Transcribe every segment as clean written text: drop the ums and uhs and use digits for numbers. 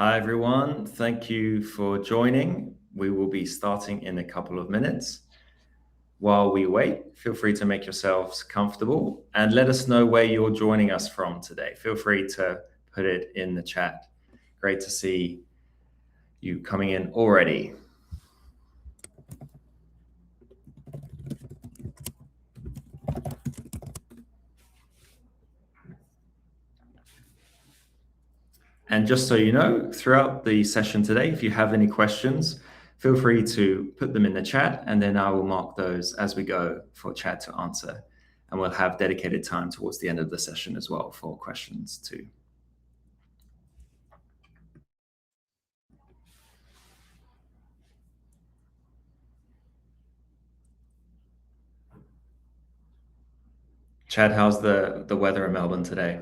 Hi, everyone. Thank you for joining. We will be starting in a couple of minutes. While we wait, feel free to make yourselves comfortable and let us know where you're joining us from today. Feel free to put it in the chat. Great to see you coming in already. And just so you know, throughout the session today, if you have any questions, feel free to put them in the chat, and then I will mark those as we go for Chad to answer. And we'll have dedicated time towards the end of the session as well for questions too. Chad, how's the weather in Melbourne today?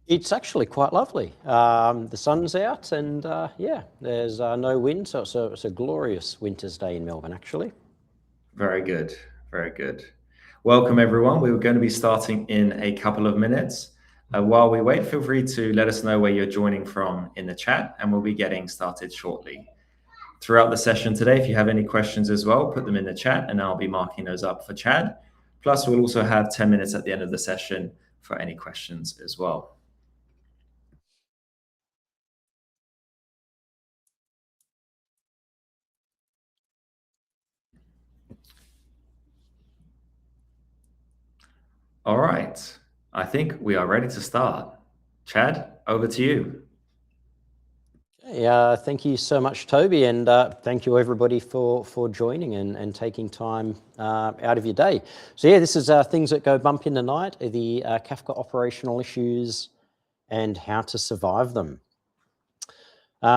It's actually quite lovely. The sun's out and yeah, there's no wind, so it's a glorious winter's day in Melbourne, actually. Very good, very good. Welcome, everyone. We're going to be starting in a couple of minutes. While we wait, feel free to let us know where you're joining from in the chat, and we'll be getting started shortly. Throughout the session today, if you have any questions as well, put them in the chat, and I'll be marking those up for Chad. Plus, we'll also have 10 minutes at the end of the session for any questions as well. All right, I think we are ready to start. Chad, over to you. Yeah, thank you so much, Toby, and thank you everybody for joining and taking time out of your day. So yeah, this is things that go bump in the night, the Kafka operational issues and how to survive them.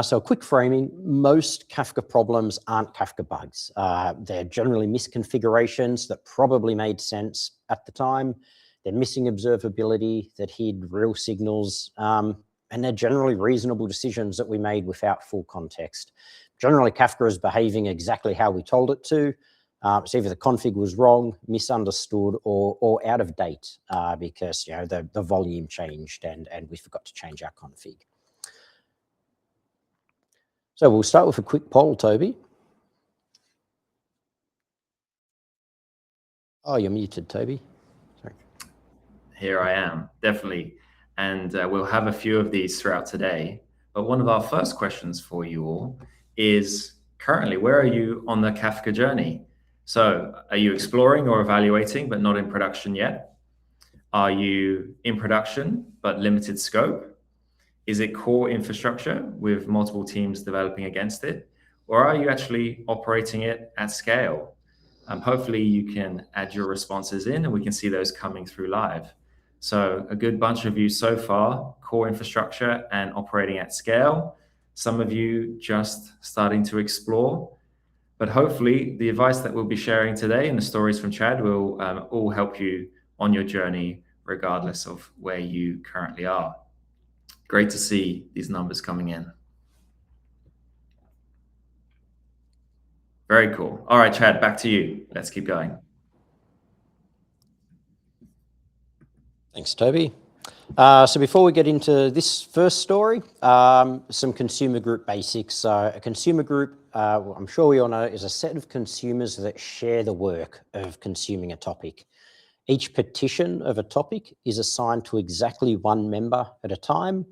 So a quick framing, most Kafka problems aren't Kafka bugs. They're generally misconfigurations that probably made sense at the time. They're missing observability that hid real signals, and they're generally reasonable decisions that we made without full context. Generally, Kafka is behaving exactly how we told it to. So either the config was wrong, misunderstood, or out of date because the volume changed and we forgot to change our config. So we'll start with a quick poll, Toby. Oh, you're muted, Toby. Sorry. Here I am, definitely. And we'll have a few of these throughout today. But one of our first questions for you all is currently, where are you on the Kafka journey? So are you exploring or evaluating, but not in production yet? Are you in production, but limited scope? Is it core infrastructure with multiple teams developing against it? Or are you actually operating it at scale? Hopefully you can add your responses in and we can see those coming through live. So a good bunch of you so far, core infrastructure and operating at scale. Some of you just starting to explore. But hopefully the advice that we'll be sharing today and the stories from Chad will all help you on your journey, regardless of where you currently are. Great to see these numbers coming in. Very cool. All right, Chad, back to you. Let's keep going. Thanks, Toby. So before we get into this first story, some consumer group basics. A consumer group, I'm sure we all know, is a set of consumers that share the work of consuming a topic. Each petition of a topic is assigned to exactly one member at a time,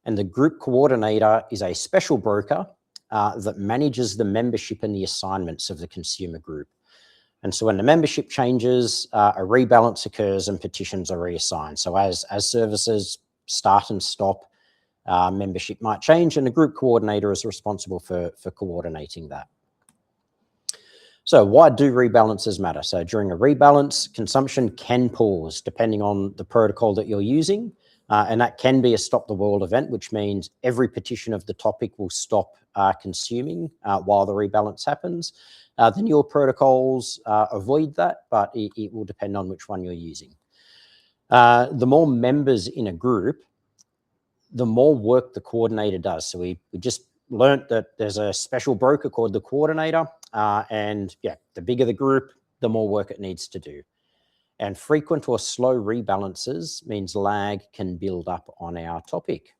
and the group coordinator is a special broker that manages the membership and the assignments of the consumer group. And so when the membership changes, a rebalance occurs and petitions are reassigned. So as services start and stop, membership might change and the group coordinator is responsible for coordinating that. So why do rebalances matter? So during a rebalance, consumption can pause depending on the protocol that you're using. And that can be a stop the world event, which means every petition of the topic will stop consuming while the rebalance happens. The newer protocols avoid that, but it will depend on which one you're using. The more members in a group, the more work the coordinator does. So we just learned that there's a special broker called the coordinator, and yeah, the bigger the group, the more work it needs to do. And frequent or slow rebalances means lag can build up on our topic.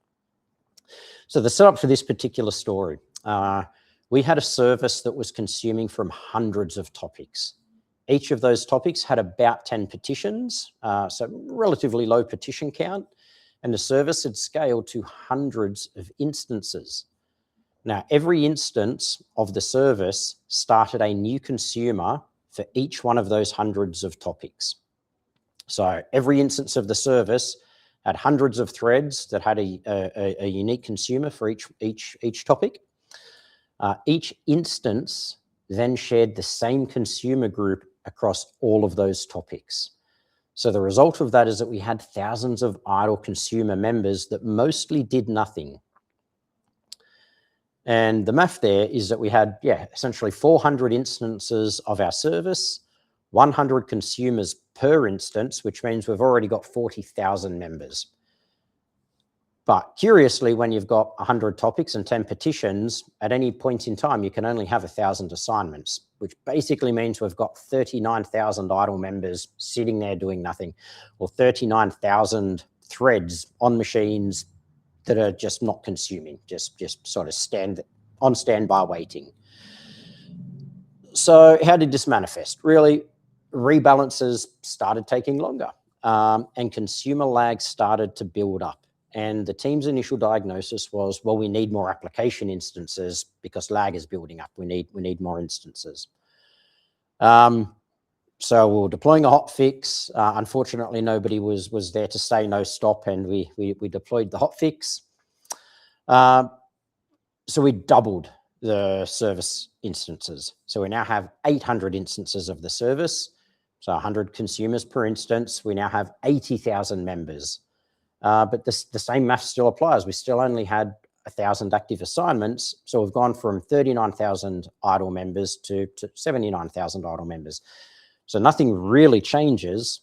So the setup for this particular story, we had a service that was consuming from hundreds of topics. Each of those topics had about 10 petitions, so relatively low petition count, and the service had scaled to hundreds of instances. Now, every instance of the service started a new consumer for each one of those hundreds of topics. So every instance of the service had hundreds of threads that had a unique consumer for each topic. Each instance then shared the same consumer group across all of those topics. So the result of that is that we had thousands of idle consumer members that mostly did nothing. And the math there is that we had, essentially 400 instances of our service, 100 consumers per instance, which means we've already got 40,000 members. But curiously, when you've got 100 topics and 10 petitions, at any point in time, you can only have 1,000 assignments, which basically means we've got 39,000 idle members sitting there doing nothing, or 39,000 threads on machines that are just not consuming, just sort of on standby waiting. So how did this manifest? Really, rebalances started taking longer, and consumer lag started to build up. And the team's initial diagnosis was, well, we need more application instances because lag is building up. We need more instances. So we were deploying a hotfix. Unfortunately, nobody was there to say no stop, and we deployed the hotfix. So we doubled the service instances. So we now have 800 instances of the service. So 100 consumers per instance. We now have 80,000 members. But the same math still applies. We still only had 1,000 active assignments. So we've gone from 39,000 idle members to 79,000 idle members. So nothing really changes,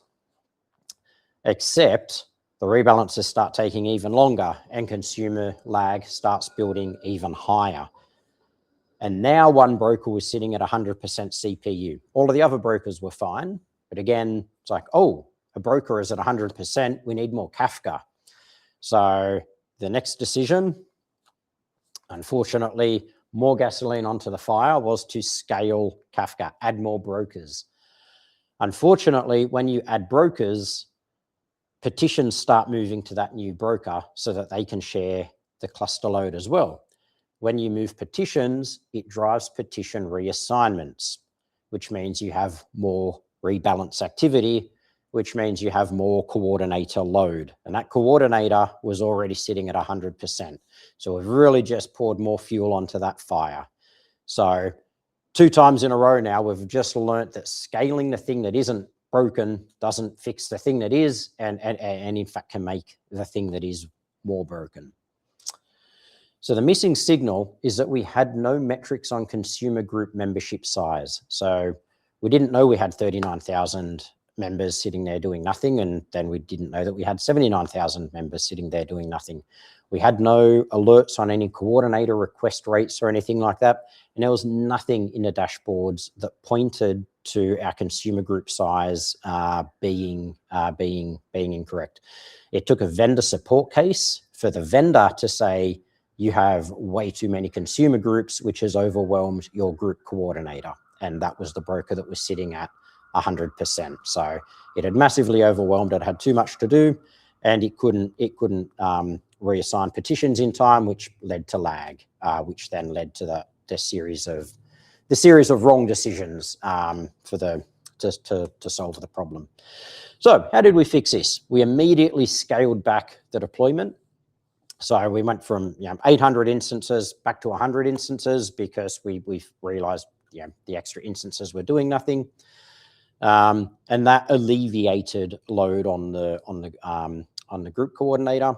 except the rebalances start taking even longer and consumer lag starts building even higher. And now one broker was sitting at 100% CPU. All of the other brokers were fine. But again, it's like, oh, a broker is at 100%. We need more Kafka. So the next decision, unfortunately, more gasoline onto the fire, was to scale Kafka, add more brokers. Unfortunately, when you add brokers, petitions start moving to that new broker so that they can share the cluster load as well. When you move petitions, it drives petition reassignments, which means you have more rebalance activity, which means you have more coordinator load. And that coordinator was already sitting at 100%. So we've really just poured more fuel onto that fire. So 2 times in a row now, we've just learnt that scaling the thing that isn't broken doesn't fix the thing that is, and in fact can make the thing that is more broken. So the missing signal is that we had no metrics on consumer group membership size. So we didn't know we had 39,000 members sitting there doing nothing, and then we didn't know that we had 79,000 members sitting there doing nothing. We had no alerts on any coordinator request rates or anything like that, and there was nothing in the dashboards that pointed to our consumer group size being incorrect. It took a vendor support case for the vendor to say, you have way too many consumer groups, which has overwhelmed your group coordinator. And that was the broker that was sitting at 100%. So it had massively overwhelmed. It had too much to do, and it couldn't reassign petitions in time, which led to lag, which then led to the series of wrong decisions to solve the problem. So how did we fix this? We immediately scaled back the deployment. So we went from 800 instances back to 100 instances because we realized the extra instances were doing nothing. And that alleviated load on the group coordinator.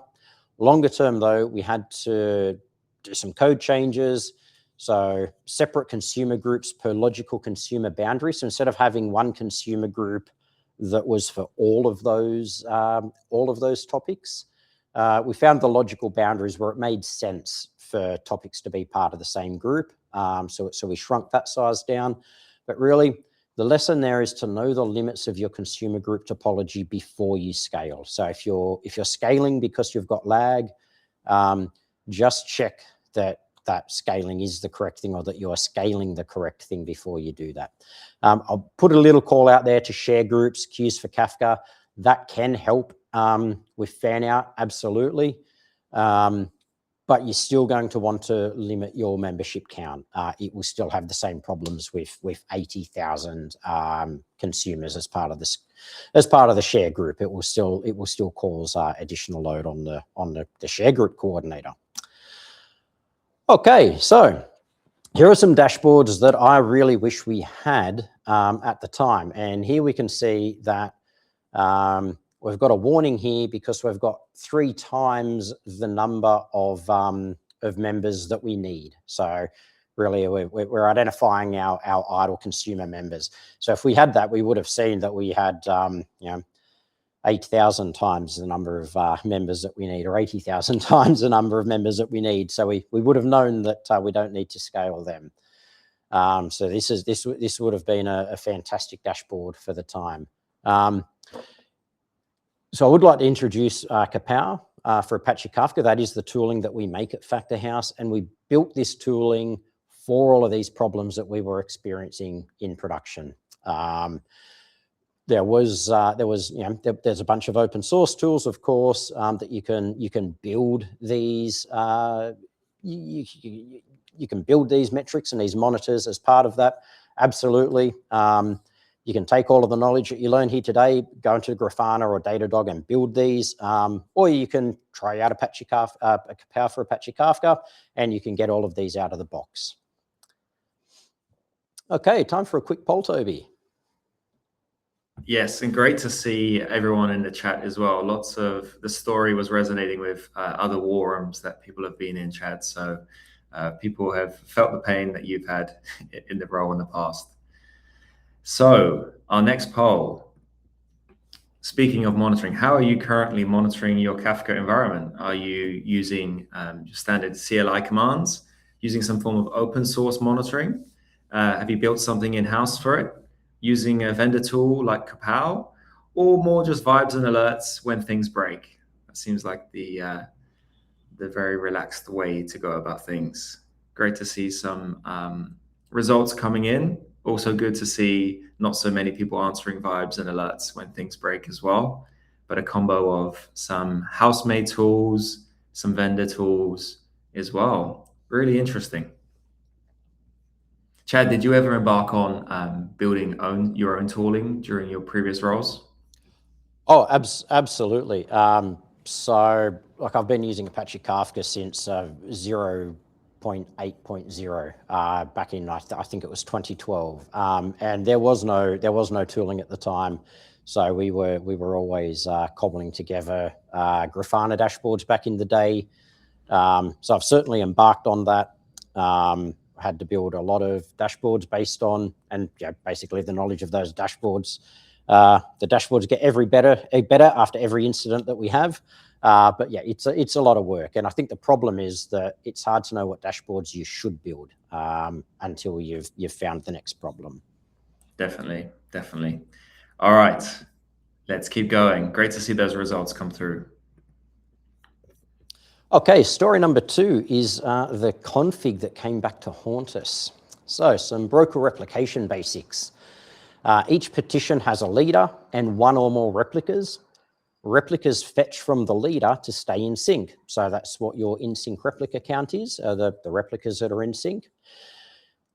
Longer term, though, we had to do some code changes. So separate consumer groups per logical consumer boundary. So instead of having one consumer group that was for all of those topics, we found the logical boundaries where it made sense for topics to be part of the same group. So we shrunk that size down. But really, the lesson there is to know the limits of your consumer group topology before you scale. So if you're scaling because you've got lag, just check that scaling is the correct thing, or that you are scaling the correct thing before you do that. I'll put a little call out there to share groups, queues for Kafka. That can help with fan out, absolutely. But you're still going to want to limit your membership count. It will still have the same problems with 80,000 consumers as part of this, as part of the share group. It will still cause additional load on the share group coordinator. Okay, so here are some dashboards that I really wish we had at the time. And here we can see that we've got a warning here because we've got 3 times the number of members that we need. So really we're identifying our idle consumer members. So if we had that, we would have seen that we had, 8,000 times the number of members that we need, or 80,000 times the number of members that we need. So we would have known that we don't need to scale them. So this would have been a fantastic dashboard for the time. So I would like to introduce Kapow for Apache Kafka. That is the tooling that we make at Factor House, and we built this tooling for all of these problems that we were experiencing in production. There's a bunch of open source tools, of course, that you can build these. You can build these metrics and these monitors as part of that. Absolutely. You can take all of the knowledge that you learned here today, go into Grafana or Datadog and build these, or you can try out Apache Kapow for Apache Kafka, and you can get all of these out of the box. Okay, time for a quick poll, Toby. Yes, and great to see everyone in the chat as well. Lots of the story was resonating with other war rooms that people have been in, Chad. So people have felt the pain that you've had in the role in the past. So our next poll, speaking of monitoring, how are you currently monitoring your Kafka environment? Are you using standard CLI commands, using some form of open source monitoring? Have you built something in-house for it, using a vendor tool like Kapow, or more just vibes and alerts when things break? That seems like the very relaxed way to go about things. Great to see some results coming in. Also good to see not so many people answering vibes and alerts when things break as well, but a combo of some house-made tools, some vendor tools as well. Really interesting. Chad, did you ever embark on building your own tooling during your previous roles? Oh, absolutely. So like I've been using Apache Kafka since 0.8.0 back in I think it was 2012, and there was no tooling at the time, so we were always cobbling together Grafana dashboards back in the day. So I've certainly embarked on that. Had to build a lot of dashboards based on, and basically the knowledge of those dashboards. The dashboards get better after every incident that we have. But yeah, it's a lot of work. And I think the problem is that it's hard to know what dashboards you should build until you've found the next problem. Definitely. All right, let's keep going. Great to see those results come through. Okay, story number 2 is the config that came back to haunt us. So some broker replication basics. Each partition has a leader and 1 or more replicas. Replicas fetch from the leader to stay in sync. So that's what your in-sync replica count is, the replicas that are in sync.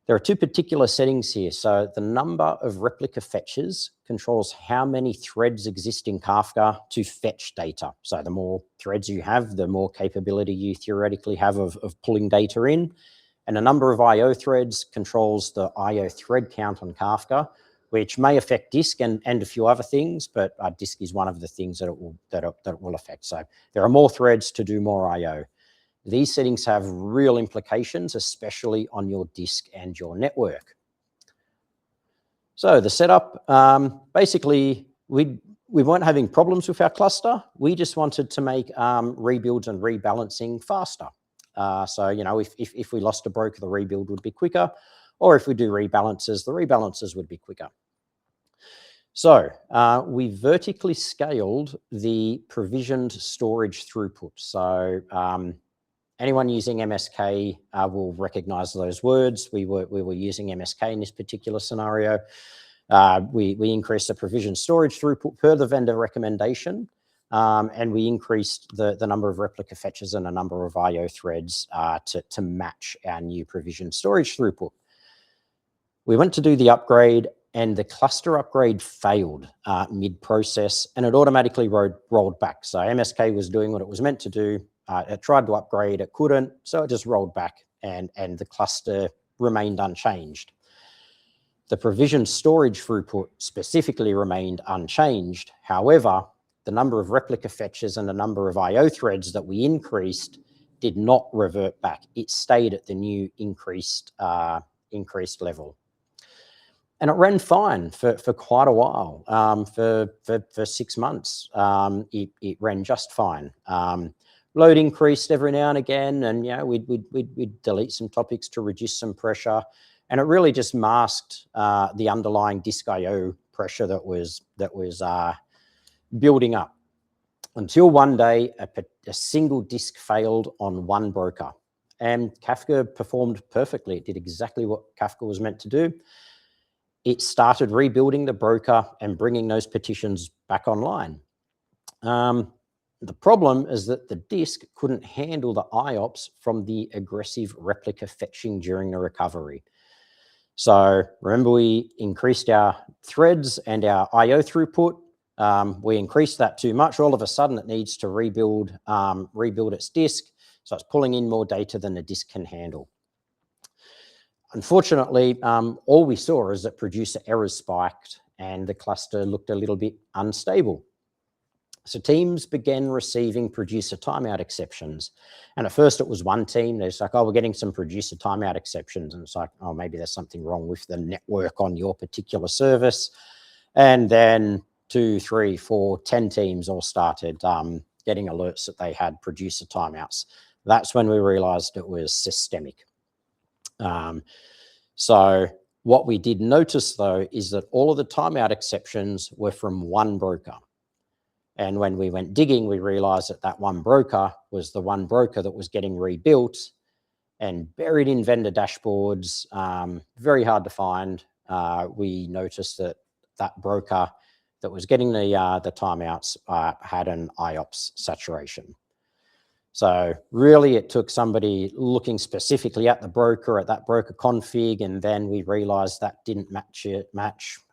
There are 2 particular settings here. So the number of replica fetches controls how many threads exist in Kafka to fetch data. So the more threads you have, the more capability you theoretically have of pulling data in. And the number of IO threads controls the IO thread count on Kafka, which may affect disk and a few other things, but disk is one of the things that it will affect. So there are more threads to do more IO. These settings have real implications, especially on your disk and your network. So the setup, basically, we weren't having problems with our cluster. We just wanted to make rebuilds and rebalancing faster. So, if we lost a broker, the rebuild would be quicker, or if we do rebalances, the rebalances would be quicker. So we vertically scaled the provisioned storage throughput. So Anyone using MSK will recognize those words. We were using MSK in this particular scenario. We increased the provision storage throughput per the vendor recommendation, and we increased the number of replica fetches and a number of IO threads to match our new provision storage throughput. We went to do the upgrade, and the cluster upgrade failed mid-process, and it automatically rolled back. So MSK was doing what it was meant to do. It tried to upgrade, it couldn't, so it just rolled back, and the cluster remained unchanged. The provision storage throughput specifically remained unchanged. However, the number of replica fetches and the number of IO threads that we increased did not revert back. It stayed at the new increased level. And it ran fine for quite a while. For 6 months, it ran just fine. Load increased every now and again, and we'd delete some topics to reduce some pressure, and it really just masked the underlying disk I/O pressure that was building up, until one day a single disk failed on one broker, and Kafka performed perfectly. It did exactly what Kafka was meant to do. It started rebuilding the broker and bringing those petitions back online. The problem is that the disk couldn't handle the IOPS from the aggressive replica fetching during the recovery. So remember, we increased our threads and our IO throughput. We increased that too much. All of a sudden, it needs to rebuild its disk. So it's pulling in more data than the disk can handle. Unfortunately, all we saw is that producer errors spiked and the cluster looked a little bit unstable. So teams began receiving producer timeout exceptions. And at first it was one team. They're like, oh, we're getting some producer timeout exceptions. And it's like, oh, maybe there's something wrong with the network on your particular service. And then 2, 3, 4, 10 teams all started getting alerts that they had producer timeouts. That's when we realized it was systemic. So what we did notice, though, is that all of the timeout exceptions were from one broker. And when we went digging, we realized that that one broker was the one broker that was getting rebuilt and buried in vendor dashboards, very hard to find. We noticed that that broker that was getting the timeouts had an IOPS saturation. So really it took somebody looking specifically at the broker, at that broker config, and then we realized that didn't match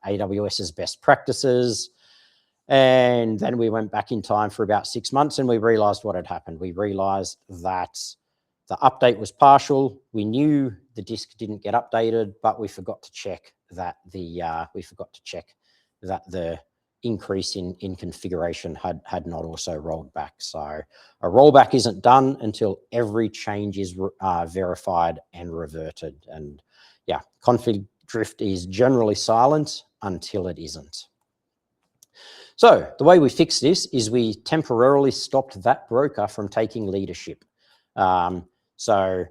AWS's best practices. And then we went back in time for about 6 months and we realized what had happened. We realized that the update was partial. We knew the disk didn't get updated, but we forgot to check that the increase in configuration had not also rolled back. So a rollback isn't done until every change is verified and reverted. And yeah, config drift is generally silent until it isn't. So the way we fix this is we temporarily stopped that broker from taking leadership. So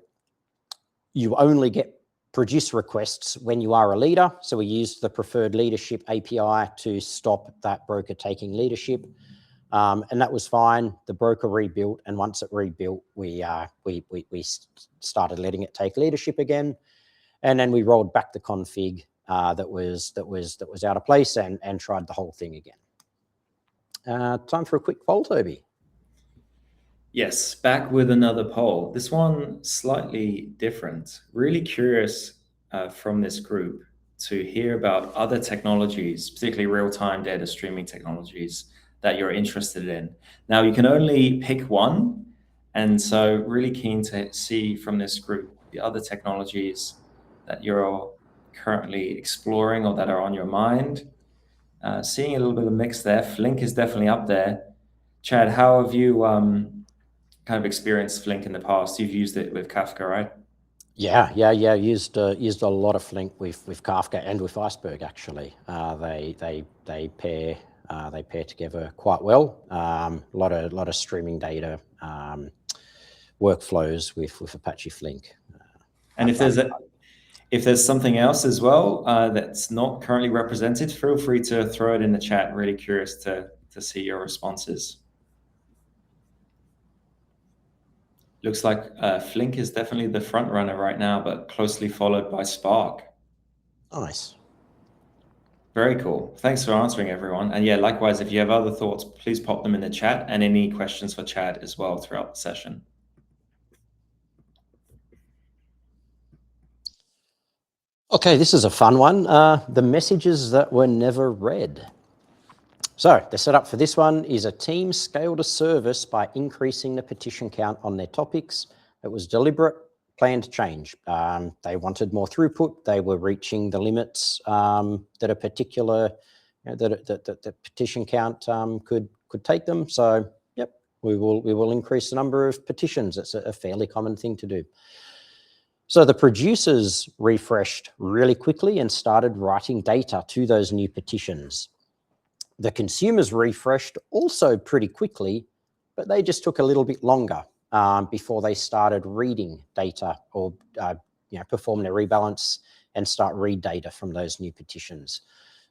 you only get produce requests when you are a leader. So we used the preferred leadership API to stop that broker taking leadership. And that was fine. The broker rebuilt. And once it rebuilt, we started letting it take leadership again. And then we rolled back the config that was out of place and tried the whole thing again. Time for a quick poll, Toby. Yes, back with another poll. This one slightly different. Really curious from this group to hear about other technologies, particularly real-time data streaming technologies that you're interested in. Now, you can only pick one, and so really keen to see from this group the other technologies that you're currently exploring or that are on your mind. Seeing a little bit of a mix there. Flink is definitely up there. Chad, how have you kind of experienced Flink in the past? You've used it with Kafka, right? Yeah. Used a lot of Flink with Kafka and with Iceberg actually. They pair together quite well. A lot of streaming data workflows with Apache Flink. And if there's something else as well that's not currently represented, feel free to throw it in the chat. Really curious to see your responses. Looks like Flink is definitely the front runner right now, but closely followed by Spark. Nice. Very cool. Thanks for answering, everyone. And yeah, likewise, if you have other thoughts, please pop them in the chat, and any questions for Chad as well throughout the session. Okay, this is a fun one. The messages that were never read. So the setup for this one is a team scaled a service by increasing the petition count on their topics. It was deliberate, planned change. They wanted more throughput. They were reaching the limits that a particular, that the petition count could take them. So yep, we will increase the number of petitions. It's a fairly common thing to do. So the producers refreshed really quickly and started writing data to those new petitions. The consumers refreshed also pretty quickly, but they just took a little bit longer before they started reading data or perform their rebalance and start read data from those new petitions.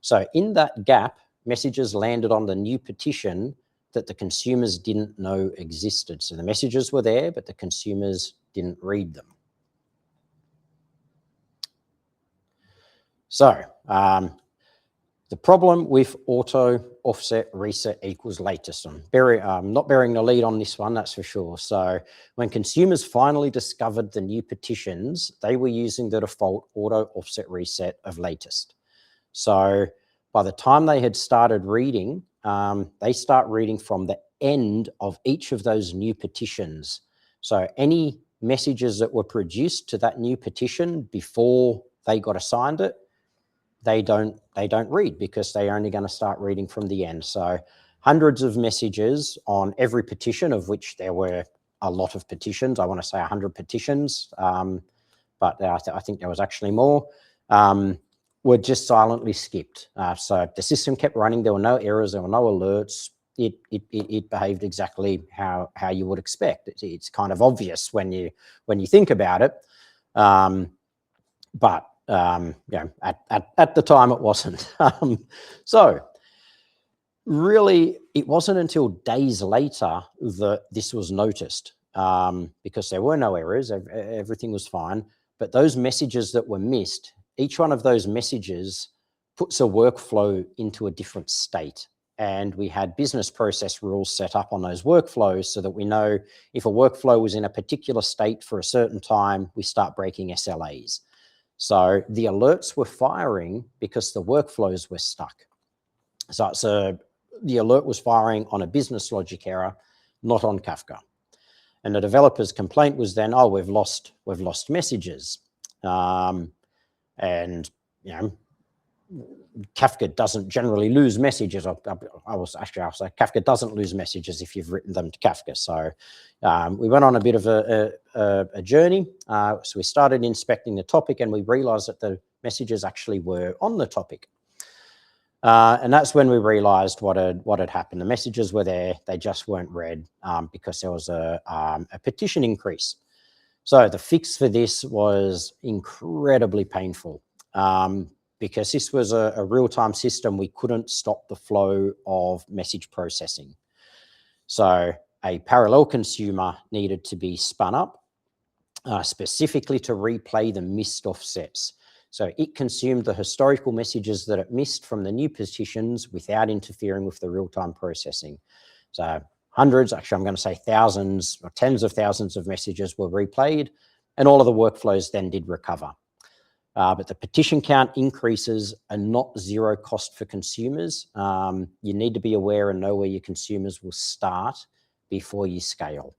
So in that gap, messages landed on the new petition that the consumers didn't know existed. So the messages were there, but the consumers didn't read them. So the problem with auto offset reset equals latest. I'm not bearing the lead on this one, that's for sure. So when consumers finally discovered the new petitions, they were using the default auto offset reset of latest. So by the time they had started reading, they start reading from the end of each of those new petitions. So any messages that were produced to that new petition before they got assigned it, they don't read, because they're only going to start reading from the end. So hundreds of messages on every petition, of which there were a lot of petitions. I want to say 100 petitions, but I think there was actually more, were just silently skipped. So the system kept running. There were no errors. There were no alerts. It behaved exactly how you would expect. It's kind of obvious when you think about it, but at the time it wasn't. So really, it wasn't until days later that this was noticed, because there were no errors, everything was fine. But those messages that were missed, each one of those messages puts a workflow into a different state. And we had business process rules set up on those workflows so that we know if a workflow was in a particular state for a certain time, we start breaking SLAs. So the alerts were firing because the workflows were stuck. So the alert was firing on a business logic error, not on Kafka. And the developer's complaint was then, oh, we've lost messages. And Kafka doesn't generally lose messages. I'll say Kafka doesn't lose messages if you've written them to Kafka. So we went on a bit of a journey. So we started inspecting the topic, and we realized that the messages actually were on the topic. And that's when we realized what had happened. The messages were there, they just weren't read because there was a petition increase. So the fix for this was incredibly painful. Because this was a real-time system, we couldn't stop the flow of message processing. So a parallel consumer needed to be spun up specifically to replay the missed offsets. So it consumed the historical messages that it missed from the new petitions without interfering with the real-time processing. So hundreds, actually I'm going to say thousands or tens of thousands of messages were replayed, and all of the workflows then did recover. But the petition count increases are not zero cost for consumers. You need to be aware and know where your consumers will start before you scale.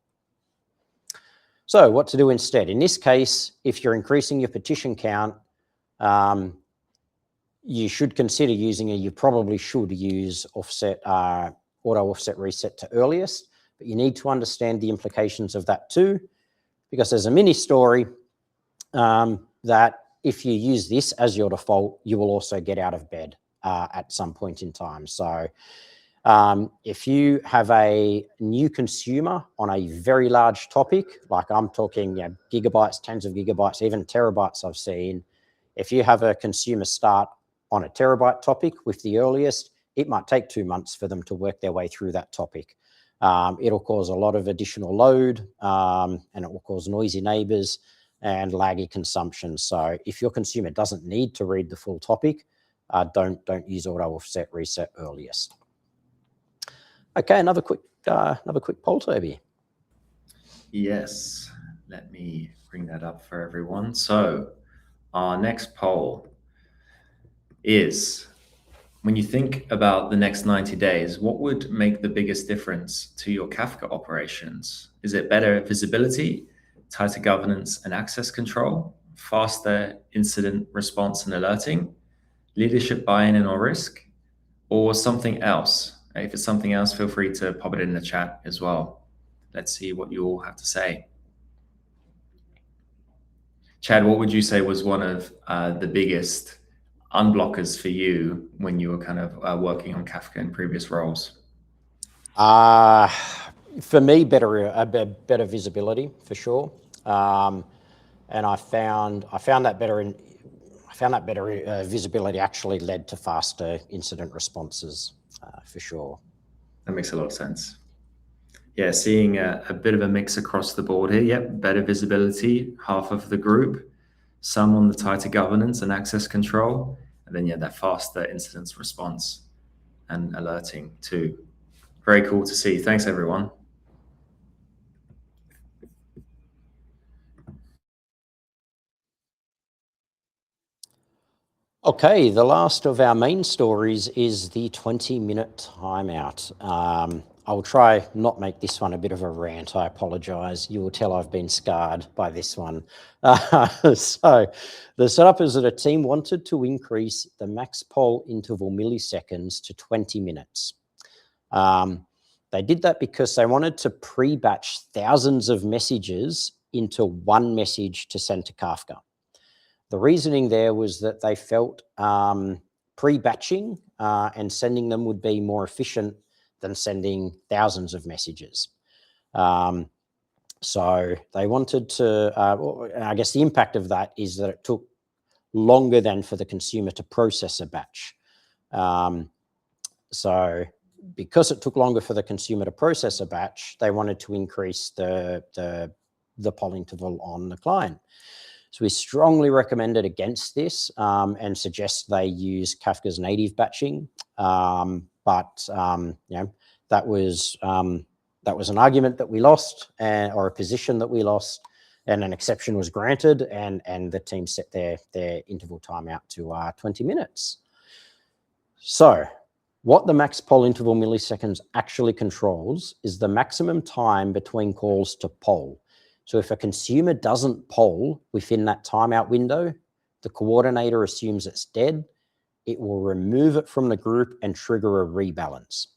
So what to do instead? In this case, if you're increasing your petition count, you should consider using you probably should use auto offset reset to earliest, but you need to understand the implications of that too, because there's a mini story that if you use this as your default, you will also get out of bed at some point in time. So if you have a new consumer on a very large topic, like I'm talking gigabytes, tens of gigabytes, even terabytes I've seen, if you have a consumer start on a terabyte topic with the earliest, it might take 2 months for them to work their way through that topic. It'll cause a lot of additional load, and it will cause noisy neighbors and laggy consumption. So if your consumer doesn't need to read the full topic, don't use auto offset reset earliest. Okay, another quick poll, Toby. Yes, let me bring that up for everyone. So our next poll is, when you think about the next 90 days, what would make the biggest difference to your Kafka operations? Is it better visibility, tighter governance and access control, faster incident response and alerting, leadership buy-in or risk, or something else? If it's something else, feel free to pop it in the chat as well. Let's see what you all have to say. Chad, what would you say was one of the biggest unblockers for you when you were kind of working on Kafka in previous roles? For me, better visibility for sure, and I found that better visibility actually led to faster incident responses for sure. That makes a lot of sense. Yeah, seeing a bit of a mix across the board here. Yep, better visibility, half of the group, some on the tighter governance and access control, and then that faster incident response and alerting too. Very cool to see. Thanks, everyone. Okay, the last of our main stories is the 20-minute timeout. I will try not make this one a bit of a rant. I apologize. You will tell I've been scarred by this one. So the setup is that a team wanted to increase the max poll interval milliseconds to 20 minutes. They did that because they wanted to pre-batch thousands of messages into one message to send to Kafka. The reasoning there was that they felt pre-batching and sending them would be more efficient than sending thousands of messages. So they wanted to, I guess the impact of that is that it took longer than for the consumer to process a batch. So because it took longer for the consumer to process a batch, they wanted to increase the poll interval on the client. So we strongly recommended against this and suggest they use Kafka's native batching. But that was an argument that we lost, or a position that we lost, and an exception was granted, and the team set their interval timeout to 20 minutes. So what the max poll interval milliseconds actually controls is the maximum time between calls to poll. So if a consumer doesn't poll within that timeout window, the coordinator assumes it's dead. It will remove it from the group and trigger a rebalance.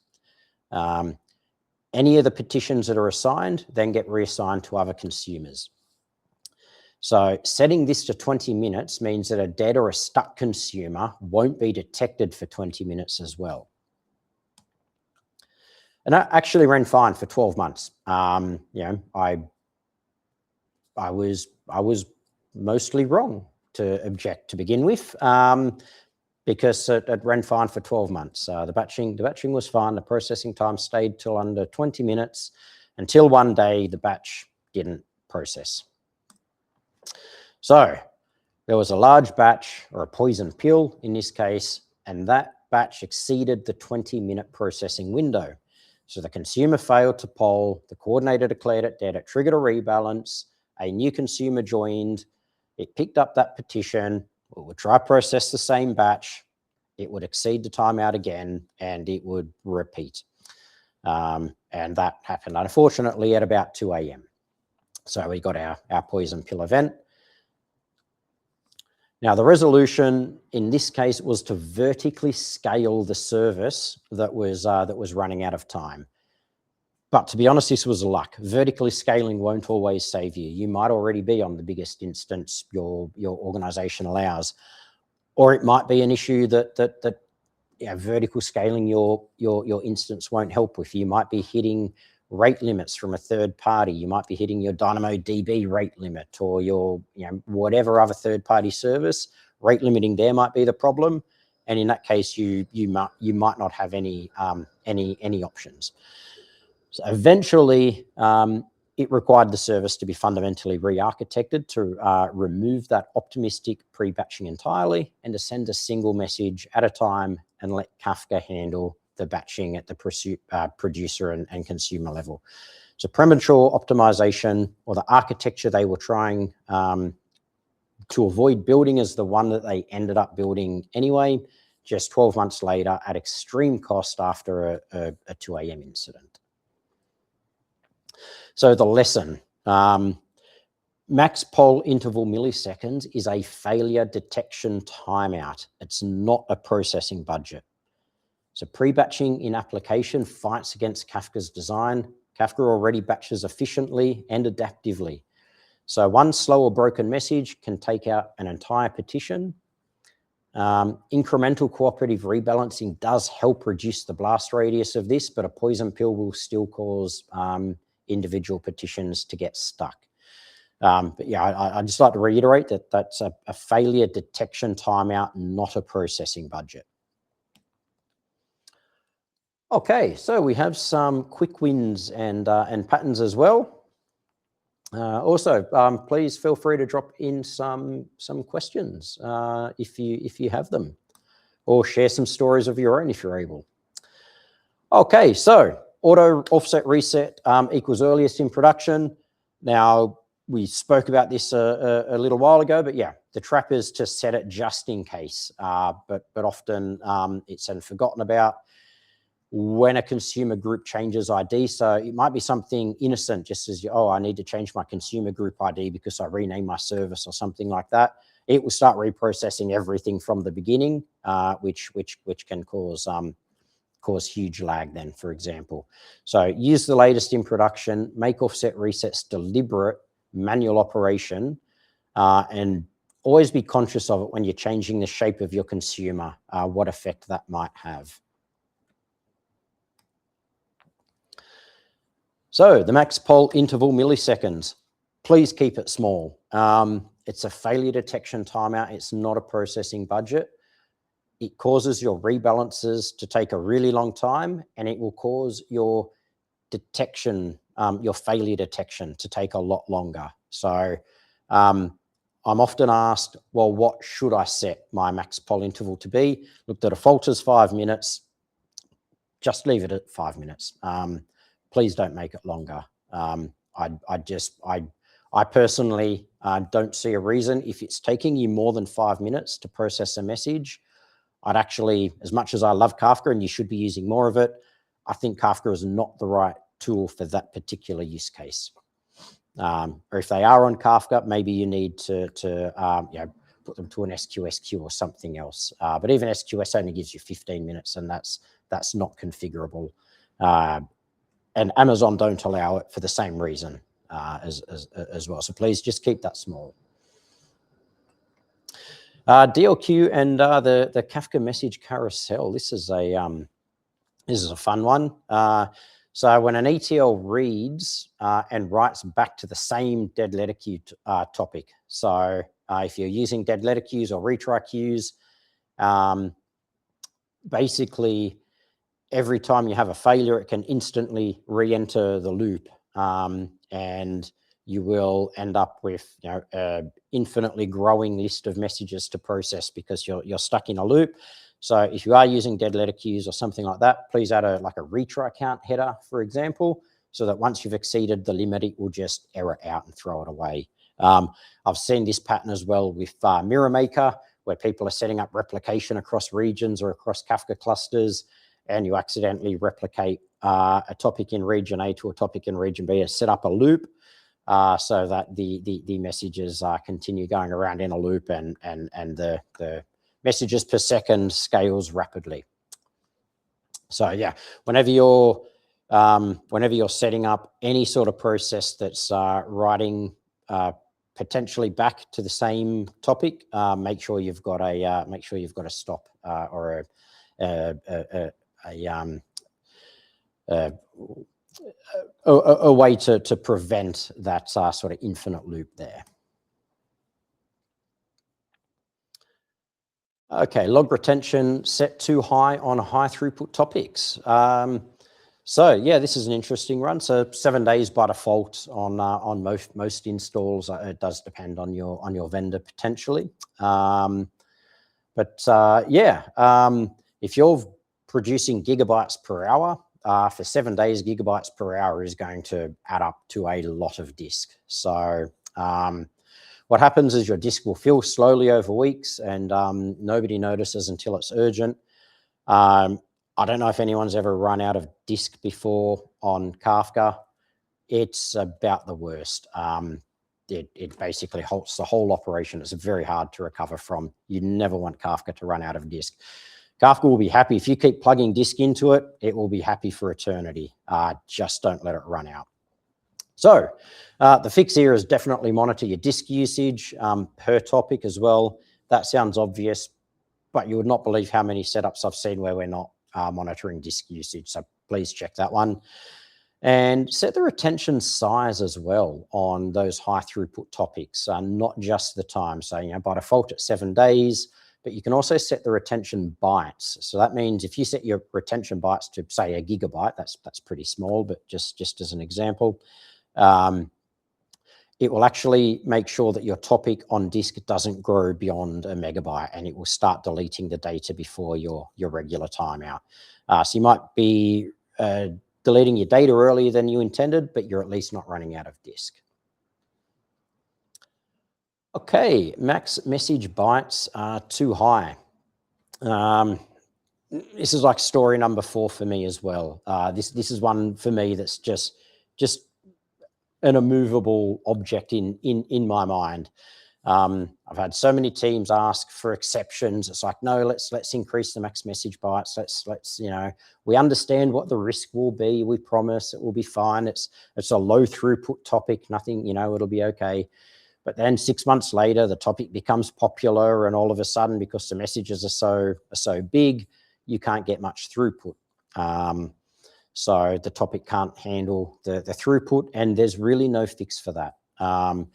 Any of the petitions that are assigned then get reassigned to other consumers. So setting this to 20 minutes means that a dead or a stuck consumer won't be detected for 20 minutes as well. And that actually ran fine for 12 months. I was mostly wrong to object to begin with, because it ran fine for 12 months. The batching was fine. The processing time stayed till under 20 minutes until one day the batch didn't process. So there was a large batch, or a poison pill in this case, and that batch exceeded the 20-minute processing window. So the consumer failed to poll, the coordinator declared it dead, it triggered a rebalance, a new consumer joined, it picked up that petition, it would try to process the same batch, it would exceed the timeout again, and it would repeat. And that happened, unfortunately, at about 2 a.m. So we got our poison pill event. Now, the resolution in this case was to vertically scale the service that was running out of time. But to be honest, this was luck. Vertically scaling won't always save you. You might already be on the biggest instance your organization allows, or it might be an issue that vertical scaling your instance won't help with. You might be hitting rate limits from a third party. You might be hitting your DynamoDB rate limit, or your whatever other third party service. Rate limiting there might be the problem, and in that case, you might not have any options. So eventually, it required the service to be fundamentally re-architected to remove that optimistic pre-batching entirely and to send a single message at a time and let Kafka handle the batching at the producer and consumer level. So premature optimization, or the architecture they were trying to avoid building, is the one that they ended up building anyway, just 12 months later at extreme cost after a 2 a.m. incident. So the lesson, max poll interval milliseconds is a failure detection timeout. It's not a processing budget. So pre-batching in application fights against Kafka's design. Kafka already batches efficiently and adaptively. So one slow or broken message can take out an entire petition. Incremental cooperative rebalancing does help reduce the blast radius of this, but a poison pill will still cause individual petitions to get stuck. But yeah, I'd just like to reiterate that that's a failure detection timeout, not a processing budget. Okay, so we have some quick wins and patterns as well. Also, please feel free to drop in some questions if you have them, or share some stories of your own if you're able. Okay, so auto offset reset equals earliest in production. Now, we spoke about this a little while ago, but yeah, the trap is to set it just in case, but often it's forgotten about when a consumer group changes ID. So it might be something innocent, just as, I need to change my consumer group ID because I renamed my service or something like that. It will start reprocessing everything from the beginning, which can cause huge lag then, for example. So use the latest in production, make offset resets deliberate, manual operation, and always be conscious of it when you're changing the shape of your consumer, what effect that might have. So the max poll interval milliseconds, please keep it small. It's a failure detection timeout. It's not a processing budget. It causes your rebalances to take a really long time, and it will cause your detection, your failure detection to take a lot longer. So I'm often asked, well, what should I set my max poll interval to be? Look, the default is 5 minutes. Just leave it at 5 minutes. Please don't make it longer. I personally don't see a reason. If it's taking you more than 5 minutes to process a message, I'd actually, as much as I love Kafka and you should be using more of it, I think Kafka is not the right tool for that particular use case. Or if they are on Kafka, maybe you need to put them to an SQS queue or something else. But even SQS only gives you 15 minutes, and that's not configurable. And Amazon don't allow it for the same reason as well. So please just keep that small. DLQ and the Kafka message carousel. This is a fun one. So when an ETL reads and writes back to the same dead letter queue topic. So if you're using dead letter queues or retry queues, basically every time you have a failure, it can instantly re-enter the loop, and you will end up with an infinitely growing list of messages to process because you're stuck in a loop. So if you are using dead letter queues or something like that, please add a retry count header, for example, so that once you've exceeded the limit, it will just error out and throw it away. I've seen this pattern as well with Mirror Maker, where people are setting up replication across regions or across Kafka clusters, and you accidentally replicate a topic in region A to a topic in region B, and set up a loop so that the messages continue going around in a loop, and the messages per second scales rapidly. So yeah, whenever you're setting up any sort of process that's writing potentially back to the same topic, make sure you've got a stop or a way to prevent that sort of infinite loop there. Okay, log retention set too high on high throughput topics. So yeah, this is an interesting run. So 7 days by default on most installs. It does depend on your vendor potentially. If you're producing gigabytes per hour, for 7 days, gigabytes per hour is going to add up to a lot of disk. So what happens is your disk will fill slowly over weeks, and nobody notices until it's urgent. I don't know if anyone's ever run out of disk before on Kafka. It's about the worst. It basically halts the whole operation. It's very hard to recover from. You never want Kafka to run out of disk. Kafka will be happy. If you keep plugging disk into it, it will be happy for eternity. Just don't let it run out. So the fix here is definitely monitor your disk usage per topic as well. That sounds obvious, but you would not believe how many setups I've seen where we're not monitoring disk usage. So please check that one. And set the retention size as well on those high throughput topics, not just the time. So, by default it's 7 days, but you can also set the retention bytes. So that means if you set your retention bytes to say a gigabyte, that's pretty small, but just as an example, it will actually make sure that your topic on disk doesn't grow beyond a megabyte, and it will start deleting the data before your regular timeout. So you might be deleting your data earlier than you intended, but you're at least not running out of disk. Okay, max message bytes are too high. This is like story number 4 for me as well. This is one for me that's just an immovable object in my mind. I've had so many teams ask for exceptions. It's like, no, let's increase the max message bytes. Let's we understand what the risk will be. We promise it will be fine. It's a low throughput topic. Nothing, it'll be okay. But then 6 months later, the topic becomes popular, and all of a sudden, because the messages are so big, you can't get much throughput. So the topic can't handle the throughput, and there's really no fix for that. I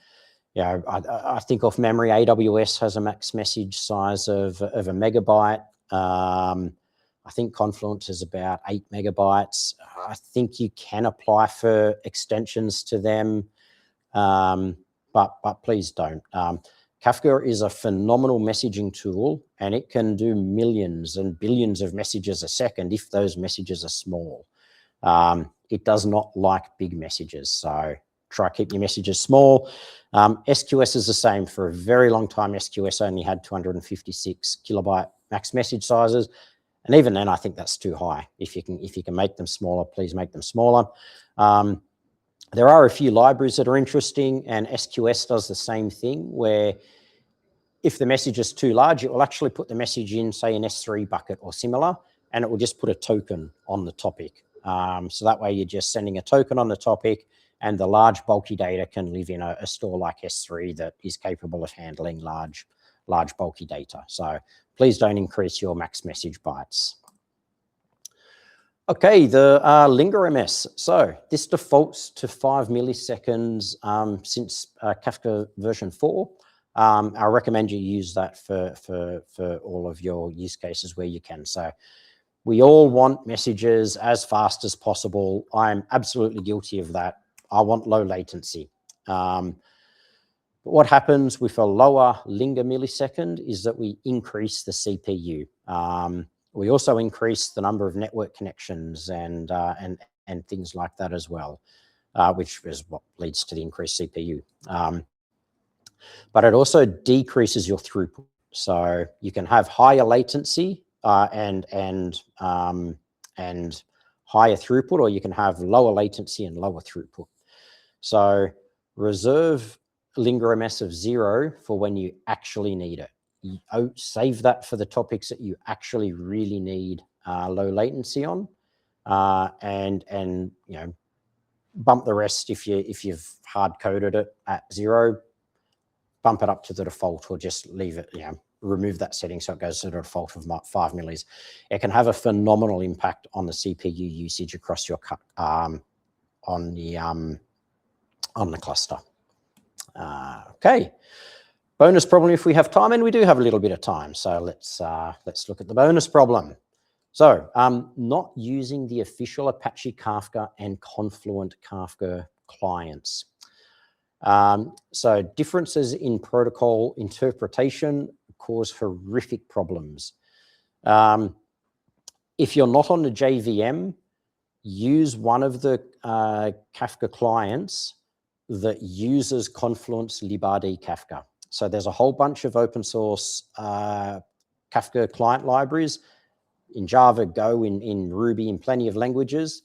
think off memory, AWS has a max message size of a megabyte. I think Confluence is about 8 megabytes. I think you can apply for extensions to them, but please don't. Kafka is a phenomenal messaging tool, and it can do millions and billions of messages a second if those messages are small. It does not like big messages, so try keep your messages small. SQS is the same. For a very long time, SQS only had 256 kilobyte max message sizes, and even then, I think that's too high. If you can make them smaller, please make them smaller. There are a few libraries that are interesting, and SQS does the same thing, where if the message is too large, it will actually put the message in, say, an S3 bucket or similar, and it will just put a token on the topic. So that way you're just sending a token on the topic, and the large bulky data can live in a store like S3 that is capable of handling large bulky data. So please don't increase your max message bytes. Okay, the linger MS. So this defaults to 5 milliseconds since Kafka version 4. I recommend you use that for all of your use cases where you can. So we all want messages as fast as possible. I'm absolutely guilty of that. I want low latency. But what happens with a lower linger millisecond is that we increase the CPU. We also increase the number of network connections and things like that as well, which is what leads to the increased CPU. But it also decreases your throughput. So you can have higher latency and higher throughput, or you can have lower latency and lower throughput. So reserve linger MS of 0 for when you actually need it. Save that for the topics that you actually really need low latency on, and bump the rest if you've hard coded it at 0. Bump it up to the default, or just leave it. Remove that setting so it goes to the default of 5 millis. It can have a phenomenal impact on the CPU usage across your on the cluster. Okay. Bonus problem if we have time, and we do have a little bit of time. So let's look at the bonus problem. So not using the official Apache Kafka and Confluent Kafka clients. So differences in protocol interpretation cause horrific problems. If you're not on the JVM, use one of the Kafka clients that uses Confluent's libRd Kafka. So there's a whole bunch of open source Kafka client libraries in Java, Go, in Ruby, in plenty of languages.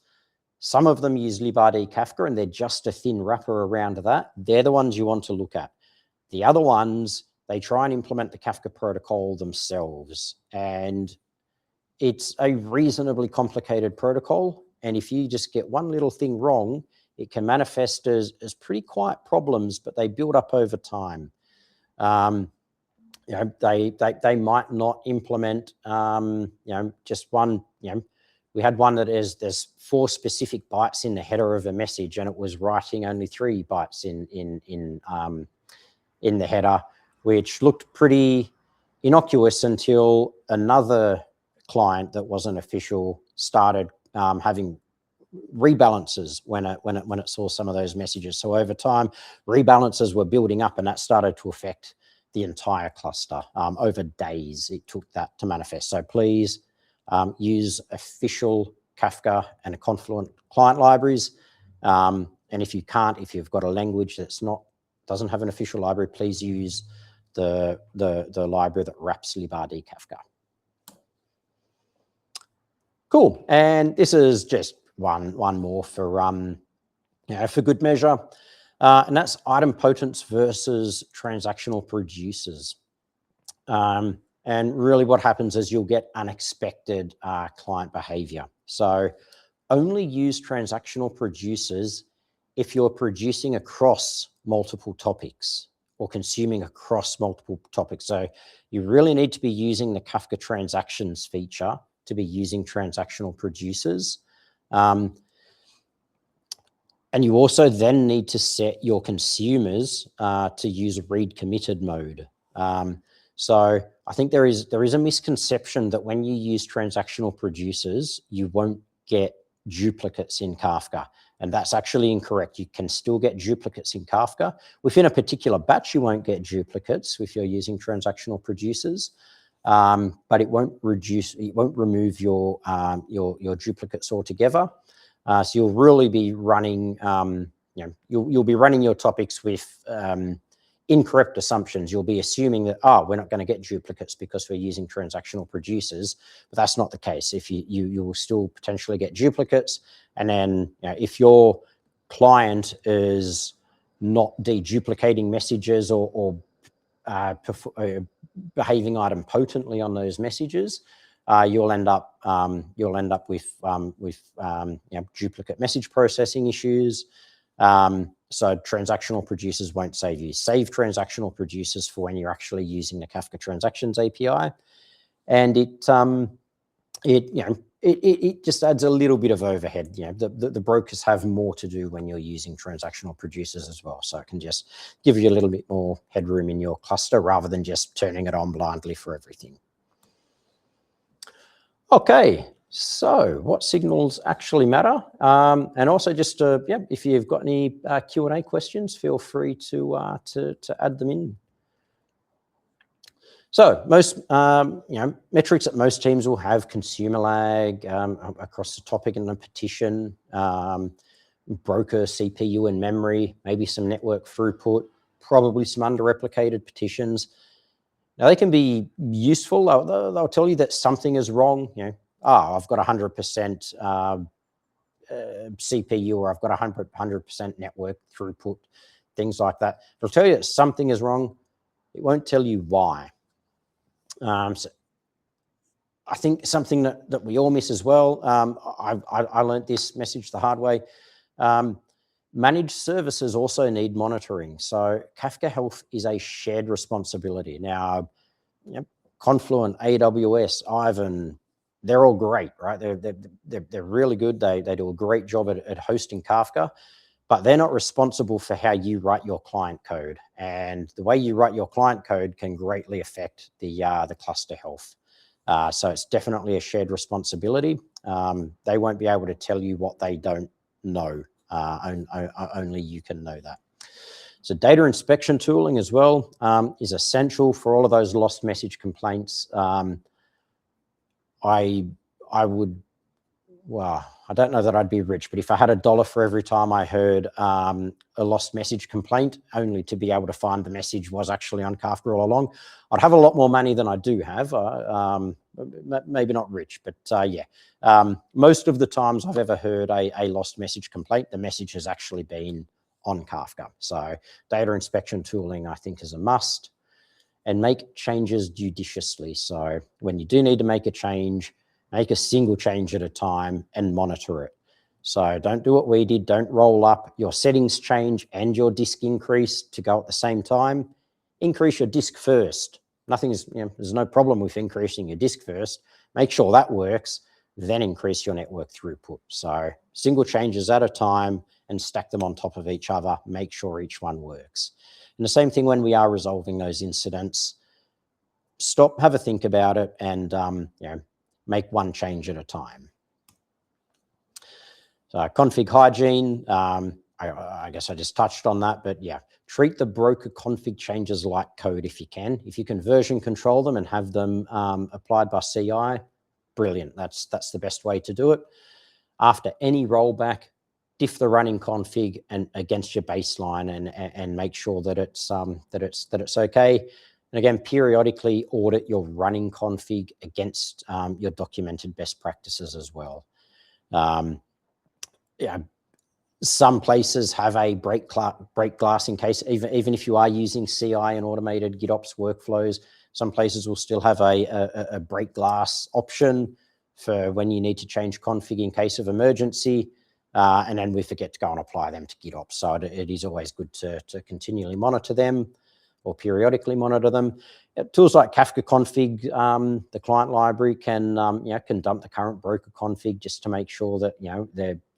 Some of them use libRd Kafka and they're just a thin wrapper around that. They're the ones you want to look at. The other ones, they try and implement the Kafka protocol themselves. And it's a reasonably complicated protocol. And if you just get one little thing wrong, it can manifest as pretty quiet problems, but they build up over time. You know, they might not implement, you know, just one, you know, we had one that there's 4 specific bytes in the header of a message, and it was writing only 3 bytes in the header, which looked pretty innocuous until another client that wasn't official started having rebalances when it saw some of those messages. So over time, rebalances were building up, and that started to affect the entire cluster. Over days, it took that to manifest. So please use official Kafka and Confluent client libraries. And if you can't, if you've got a language that's doesn't have an official library, please use the library that wraps libRd Kafka. Cool. And this is just one more for you know, for good measure. And that's idempotence versus transactional producers. And really what happens is you'll get unexpected client behavior. So only use transactional producers if you're producing across multiple topics or consuming across multiple topics. So you really need to be using the Kafka transactions feature to be using transactional producers. And you also then need to set your consumers to use read committed mode. So I think there is a misconception that when you use transactional producers, you won't get duplicates in Kafka. And that's actually incorrect. You can still get duplicates in Kafka. Within a particular batch, you won't get duplicates if you're using transactional producers. But it won't remove your duplicates altogether. So you'll really be running, you know, you'll be running your topics with incorrect assumptions. You'll be assuming that, we're not going to get duplicates because we're using transactional producers, but that's not the case. If you will still potentially get duplicates. And then, you know, if your client is not deduplicating messages or behaving idempotently on those messages, you'll end up with you know, duplicate message processing issues. So transactional producers won't save you. Save transactional producers for when you're actually using the Kafka Transactions API, and it just adds a little bit of overhead. You know, the brokers have more to do when you're using transactional producers as well. So it can just give you a little bit more headroom in your cluster rather than just turning it on blindly for everything. Okay, so what signals actually matter? And also just if you've got any Q&A questions, feel free to add them in. So most you know, metrics that most teams will have: consumer lag across the topic and the petition, broker CPU and memory, maybe some network throughput, probably some under-replicated petitions. Now they can be useful. They'll tell you that something is wrong. You know, I've got 100% CPU, or I've got 100% network throughput, things like that. It'll tell you that something is wrong. It won't tell you why. So I think something that we all miss as well. I learned this message the hard way. Managed services also need monitoring. So Kafka Health is a shared responsibility. Now, you know, Confluent, AWS, Ivan, they're all great, right? They're really good. They do a great job at hosting Kafka, but they're not responsible for how you write your client code. And the way you write your client code can greatly affect the cluster health. So it's definitely a shared responsibility. They won't be able to tell you what they don't know. Only you can know that. So data inspection tooling as well is essential for all of those lost message complaints. I don't know that I'd be rich, but if I had $1 for every time I heard a lost message complaint, only to be able to find the message was actually on Kafka all along, I'd have a lot more money than I do have. Maybe not rich, but yeah. Most of the times I've ever heard a lost message complaint, the message has actually been on Kafka. So data inspection tooling, I think, is a must. And make changes judiciously. So when you do need to make a change, make a single change at a time and monitor it. So don't do what we did. Don't roll up your settings change and your disk increase to go at the same time. Increase your disk first. There's no problem with increasing your disk first. Make sure that works, then increase your network throughput. So single changes at a time and stack them on top of each other. Make sure each one works. And the same thing when we are resolving those incidents. Stop, have a think about it, and make one change at a time. So config hygiene, I guess I just touched on that, but yeah, treat the broker config changes like code if you can. If you can version control them and have them applied by CI, brilliant. That's the best way to do it. After any rollback, diff the running config and against your baseline and make sure that it's okay. And again, periodically audit your running config against your documented best practices as well. Yeah, some places have a break glass in case, even if you are using CI and automated GitOps workflows, some places will still have a break glass option for when you need to change config in case of emergency. And then we forget to go and apply them to GitOps. So it is always good to continually monitor them or periodically monitor them. Tools like Kafka config, the client library can dump the current broker config just to make sure that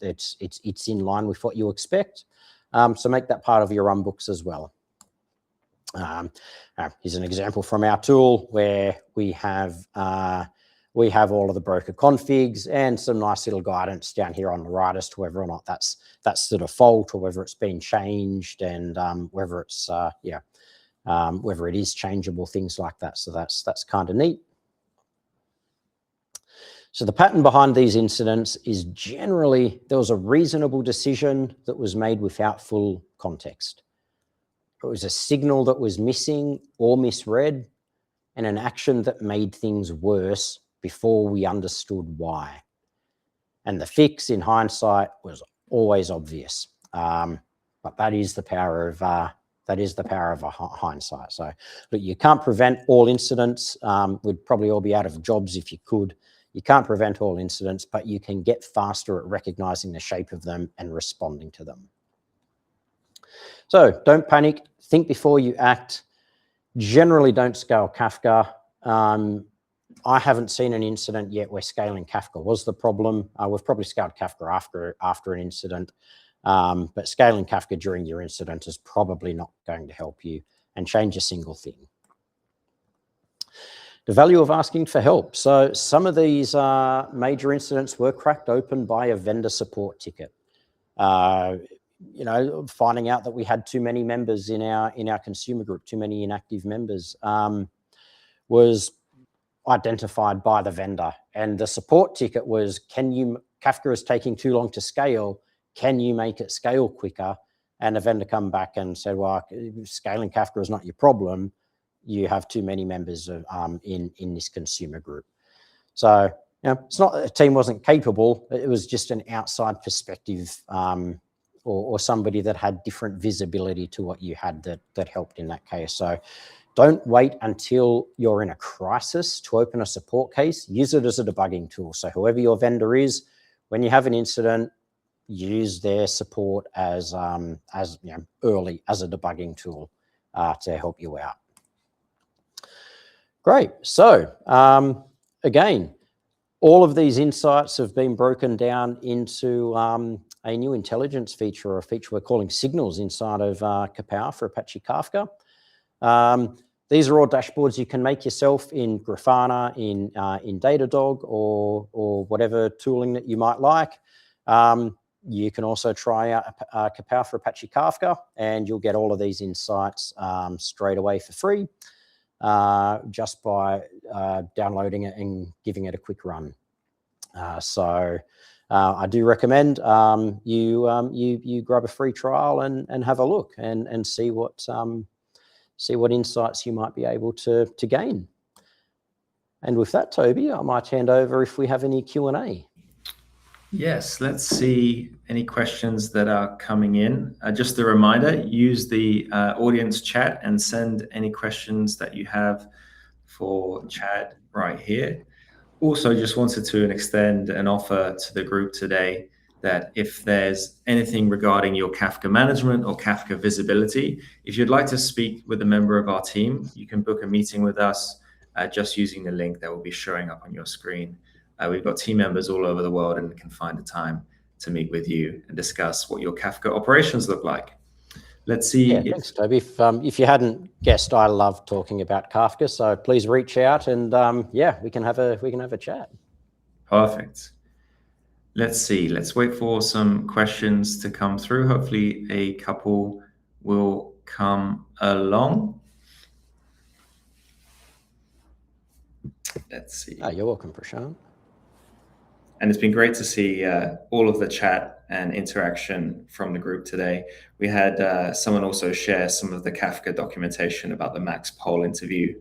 it's in line with what you expect. So make that part of your runbooks as well. Here's an example from our tool where we have all of the broker configs and some nice little guidance down here on the right as to whether or not that's the default or whether it's been changed and whether it's whether it is changeable, things like that. So that's kind of neat. So the pattern behind these incidents is generally there was a reasonable decision that was made without full context. It was a signal that was missing or misread and an action that made things worse before we understood why. And the fix in hindsight was always obvious. But that is the power of hindsight. So look, you can't prevent all incidents. We'd probably all be out of jobs if you could. You can't prevent all incidents, but you can get faster at recognizing the shape of them and responding to them. So don't panic, think before you act. Generally don't scale Kafka. I haven't seen an incident yet where scaling Kafka was the problem. We've probably scaled Kafka after an incident, but scaling Kafka during your incident is probably not going to help you, and change a single thing. The value of asking for help. So some of these major incidents were cracked open by a vendor support ticket. Finding out that we had too many members in our consumer group, too many inactive members, was identified by the vendor. And the support ticket was, Kafka is taking too long to scale. Can you make it scale quicker? And the vendor come back and said, well, scaling Kafka is not your problem. You have too many members in this consumer group. So, it's not that the team wasn't capable. It was just an outside perspective or somebody that had different visibility to what you had that helped in that case. So don't wait until you're in a crisis to open a support case. Use it as a debugging tool. So whoever your vendor is, when you have an incident, use their support as early as a debugging tool to help you out. Great. So again, all of these insights have been broken down into a new intelligence feature, or a feature we're calling signals inside of Kapow for Apache Kafka. These are all dashboards you can make yourself in Grafana, in Datadog, or whatever tooling that you might like. You can also try out Kapow for Apache Kafka, and you'll get all of these insights straight away for free just by downloading it and giving it a quick run. So I do recommend you grab a free trial and have a look and see what insights you might be able to gain. And with that, Toby, I might hand over if we have any Q&A. Yes, let's see any questions that are coming in. Just a reminder, use the audience chat and send any questions that you have for Chad right here. Also, just wanted to extend an offer to the group today that if there's anything regarding your Kafka management or Kafka visibility, if you'd like to speak with a member of our team, you can book a meeting with us just using the link that will be showing up on your screen. We've got team members all over the world and can find a time to meet with you and discuss what your Kafka operations look like. Let's see. Yeah, thanks, Toby. If you hadn't guessed, I love talking about Kafka, so please reach out and yeah, we can have a chat. Perfect. Let's see. Let's wait for some questions to come through. Hopefully, a couple will come along. Let's see. Oh, you're welcome, Prashant. And it's been great to see all of the chat and interaction from the group today. We had someone also share some of the Kafka documentation about the max poll interview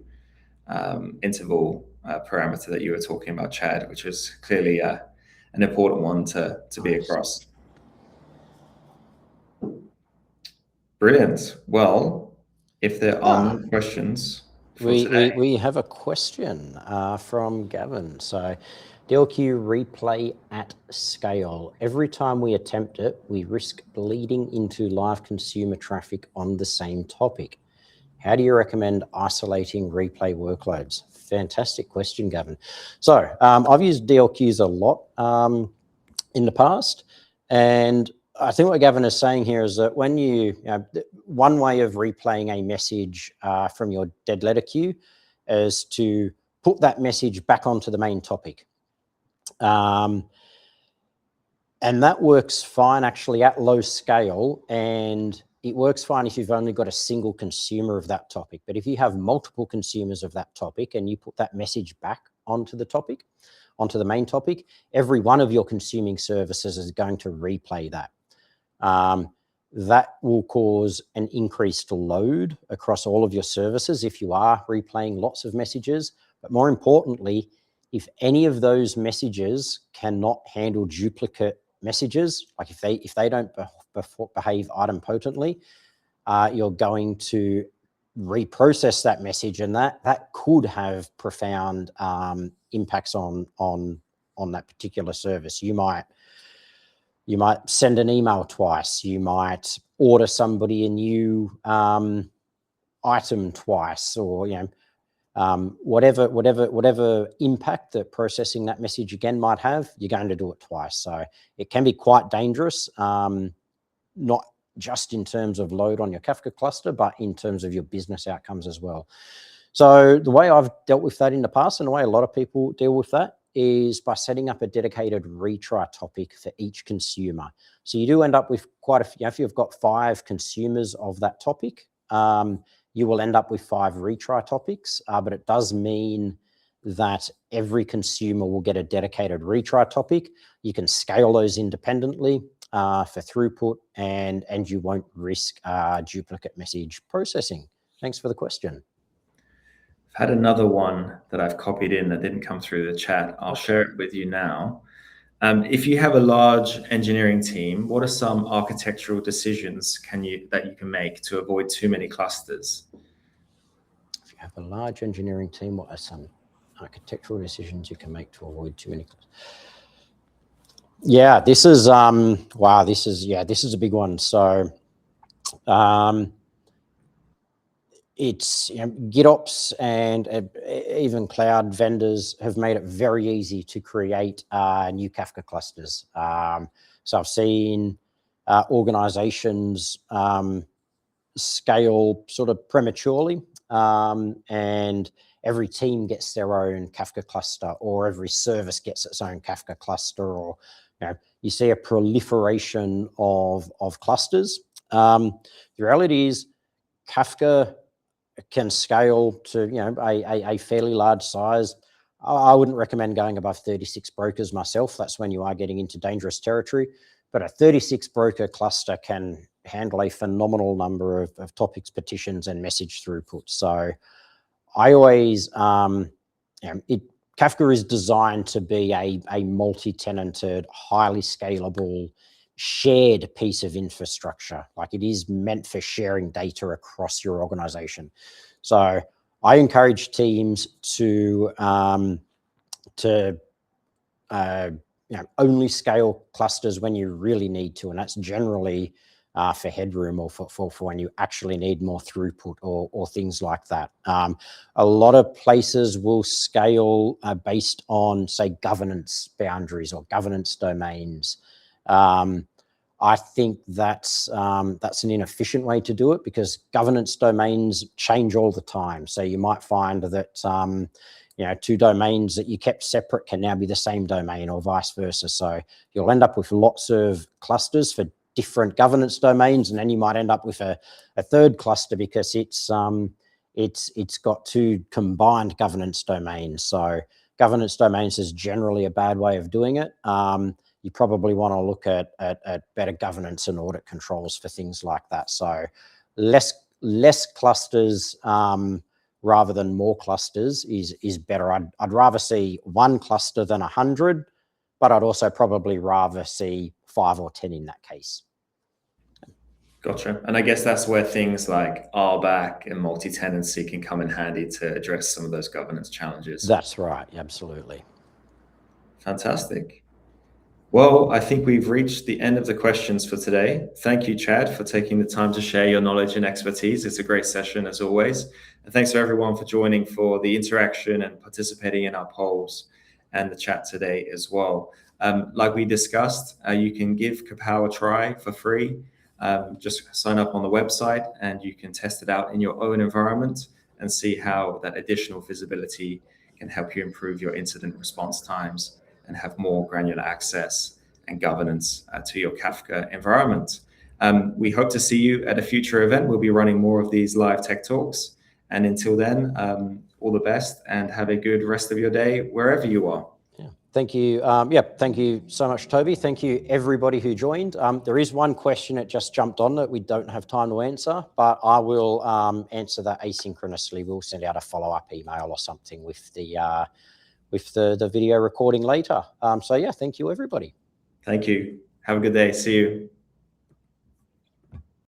interval parameter that you were talking about, Chad, which was clearly an important one to be across. Brilliant. Well, if there are no questions for today. We have a question from Gavin. So, DLQ replay at scale. Every time we attempt it, we risk bleeding into live consumer traffic on the same topic. How do you recommend isolating replay workloads? Fantastic question, Gavin. So I've used DLQs a lot in the past, and I think what Gavin is saying here is that when one way of replaying a message from your dead letter queue is to put that message back onto the main topic. And that works fine actually at low scale, and it works fine if you've only got a single consumer of that topic. But if you have multiple consumers of that topic and you put that message back onto the topic, onto the main topic, every one of your consuming services is going to replay that. That will cause an increased load across all of your services if you are replaying lots of messages. But more importantly, if any of those messages cannot handle duplicate messages, like if they don't behave idempotently, you're going to reprocess that message, and that could have profound impacts on that particular service. You might send an email twice. You might order somebody a new item twice, or whatever impact that processing that message again might have, you're going to do it twice. So it can be quite dangerous, not just in terms of load on your Kafka cluster, but in terms of your business outcomes as well. So the way I've dealt with that in the past, and the way a lot of people deal with that, is by setting up a dedicated retry topic for each consumer. So you do end up with quite a few. If you've got 5 consumers of that topic, you will end up with 5 retry topics, but it does mean that every consumer will get a dedicated retry topic. You can scale those independently for throughput, and you won't risk duplicate message processing. Thanks for the question. I've had another one that I've copied in that didn't come through the chat. I'll share it with you now. If you have a large engineering team, what are some architectural decisions that you can make to avoid too many clusters? If you have a large engineering team, what are some architectural decisions you can make to avoid too many clusters? Yeah, this is wow. This is a big one. So, it's GitOps and even cloud vendors have made it very easy to create new Kafka clusters. So I've seen organizations scale sort of prematurely and every team gets their own Kafka cluster, or every service gets its own Kafka cluster, or you see a proliferation of clusters. The reality is Kafka can scale to a fairly large size. I wouldn't recommend going above 36 brokers myself. That's when you are getting into dangerous territory. But a 36 broker cluster can handle a phenomenal number of topics, petitions, and message throughput. So I always, Kafka is designed to be a multi-tenanted, highly scalable, shared piece of infrastructure. Like, it is meant for sharing data across your organization. So I encourage teams to only scale clusters when you really need to, and that's generally for headroom, or for when you actually need more throughput, or things like that. A lot of places will scale based on, say, governance boundaries or governance domains. I think that's an inefficient way to do it, because governance domains change all the time. So you might find that two domains that you kept separate can now be the same domain, or vice versa. So you'll end up with lots of clusters for different governance domains, and then you might end up with a third cluster because it's got two combined governance domains. So governance domains is generally a bad way of doing it. You probably want to look at better governance and audit controls for things like that. So less clusters rather than more clusters is better. I'd rather see one cluster than 100, but I'd also probably rather see 5 or 10 in that case. Gotcha. And I guess that's where things like RBAC and multi-tenancy can come in handy to address some of those governance challenges. That's right. Absolutely. Fantastic. Well, I think we've reached the end of the questions for today. Thank you, Chad, for taking the time to share your knowledge and expertise. It's a great session, as always. And thanks to everyone for joining for the interaction and participating in our polls and the chat today as well. Like we discussed, you can give Kapow a try for free. Just sign up on the website and you can test it out in your own environment and see how that additional visibility can help you improve your incident response times and have more granular access and governance to your Kafka environment. We hope to see you at a future event. We'll be running more of these live tech talks. And until then, all the best and have a good rest of your day wherever you are. Yeah. Thank you. Thank you so much, Toby. Thank you, everybody who joined. There is one question that just jumped on that we don't have time to answer, but I will answer that asynchronously. We'll send out a follow-up email or something with the video recording later. Thank you, everybody. Thank you. Have a good day. See you.